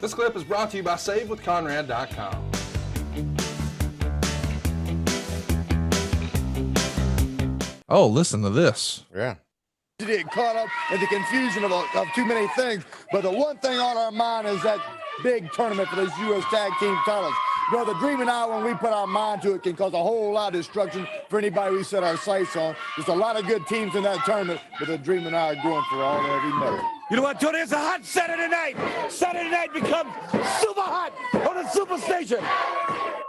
This clip is brought to you by SaveWithConrad.com. Oh, listen to this. Yeah. To get caught up in the confusion of too many things. But the one thing on our mind is that big tournament for those U.S. Tag Team titles. You know, the Dream and I, when we put our mind to it, can cause a whole lot of destruction for anybody we set our sights on. There's a lot of good teams in that tournament, but the Dream and I are going for all every medal. You know what, Tony? It's a hot Saturday night. Saturday night becomes super hot on the Superstation.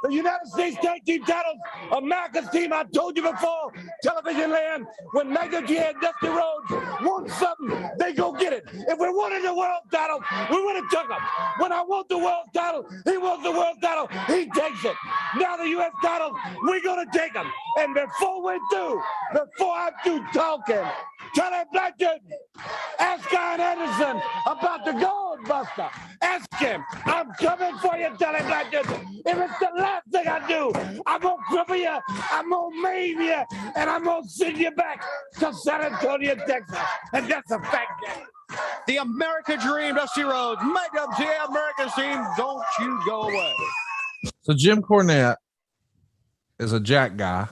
The United States Tag Team titles, America's team, I told you before, television land, when Magnnum TA and Dusty Rhodes want something, they go get it. If we wanted the world title, we would have took them. When I want the world title, he wants the world title, he takes it. Now the U.S. title, we're going to take them. And before I'm through talking, Tully Blanchard, ask Ian Anderson about the gold buster. Ask him. I'm coming for you, Tully Blanchard. If it's the last thing I do, I'm going to cripple you, I'm going to maim you, and I'm going to send you back to San Antonio, Texas. And that's a fact. The American Dream, Dusty Rhodes Magnnum TA, America's team. Don't you go away. So Jim Cornette is a jack guy.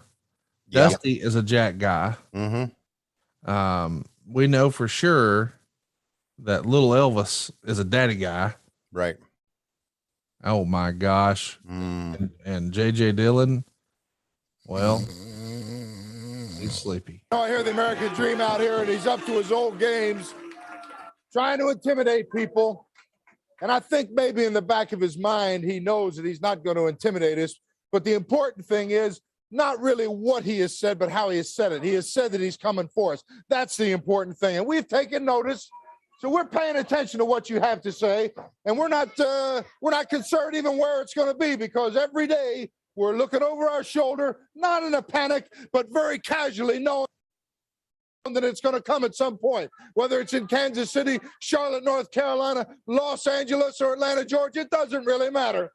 Yep. Dusty is a jack guy. Mm-hmm. We know for sure that little Elvis is a daddy guy. Right. Oh my gosh. And JJ Dillon, well, he's sleepy. I hear the American Dream out here, and he's up to his old games, trying to intimidate people. And I think maybe in the back of his mind, he knows that he's not going to intimidate us. But the important thing is not really what he has said, but how he has said it. He has said that he's coming for us. That's the important thing. And we've taken notice. So we're paying attention to what you have to say. And we're not concerned even where it's going to be, because every day we're looking over our shoulder, not in a panic, but very casually knowing that it's going to come at some point, whether it's in Kansas City, Charlotte, North Carolina, Los Angeles, or Atlanta, Georgia. It doesn't really matter.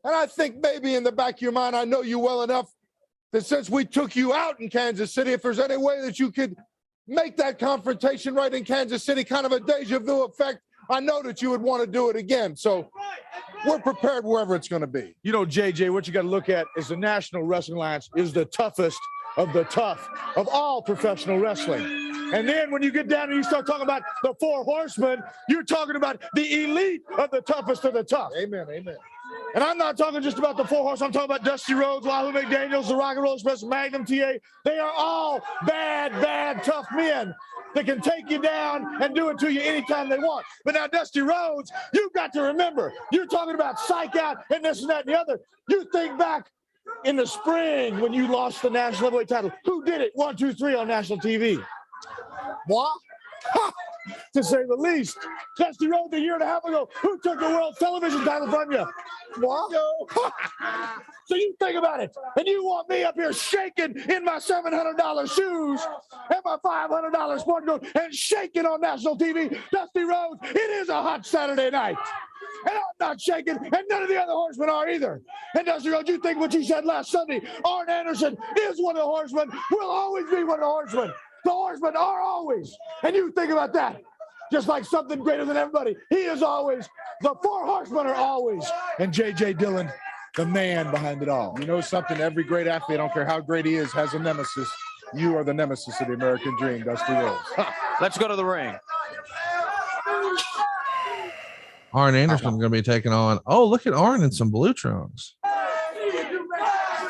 And I think maybe in the back of your mind, I know you well enough that since we took you out in Kansas City, if there's any way that you could make that confrontation right in Kansas City, kind of a deja vu effect, I know that you would want to do it again. So we're prepared wherever it's going to be. You know, JJ, what you got to look at is the National Wrestling Alliance is the toughest of the tough of all professional wrestling. And then when you get down and you start talking about the Four Horsemen, you're talking about the elite of the toughest of the tough. Amen, amen. And I'm not talking just about the Four Horsemen. I'm talking about Dusty Rhodes, Wahoo McDaniels, the Rock and Roll Express, Magnnum TA. They are all bad, tough men that can take you down and do it to you anytime they want. But now, Dusty Rhodes, you've got to remember, you're talking about psych out and this and that and the other. You think back in the spring when you lost the national heavyweight title. Who did it? 1, 2, 3 on national TV. What? To say the least. Dusty Rhodes a year and a half ago, who took the world television title from you? What? So you think about it, and you want me up here shaking in my $700 shoes and my $500 sport coat and shaking on national TV. Dusty Rhodes, it is a hot Saturday night. And I'm not shaking, and none of the other horsemen are either. And Dusty Rhodes, you think what you said last Sunday, Arn Anderson is one of the horsemen, will always be one of the horsemen. The horsemen are always. And you think about that. Just like something greater than everybody. He is always. The Four Horsemen are always. And J.J. Dillon, the man behind it all. You know something? Every great athlete, I don't care how great he is, has a nemesis. You are the nemesis of the American Dream, Dusty Rhodes. Let's go to the ring. Arn Anderson going to be taking on. Oh, look at Arn in some blue trunks.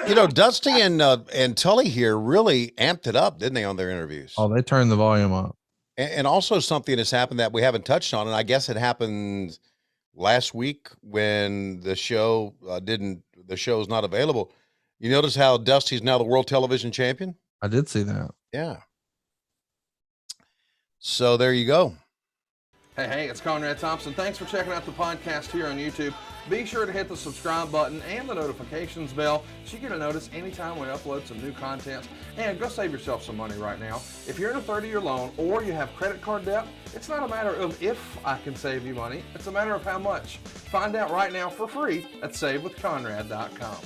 You know, Dusty and Tully here really amped it up, didn't they, on their interviews? Oh, they turned the volume up. And also something has happened that we haven't touched on, and I guess it happened last week when the show the show's not available. You notice how Dusty's now the world television champion? I did see that. Yeah. So there you go. Hey, it's Conrad Thompson. Thanks for checking out the podcast here on YouTube. Be sure to hit the subscribe button and the notifications bell so you get a notice anytime we upload some new content. And go save yourself some money right now. If you're in a 30-year loan or you have credit card debt, it's not a matter of if I can save you money. It's a matter of how much. Find out right now for free at SaveWithConrad.com.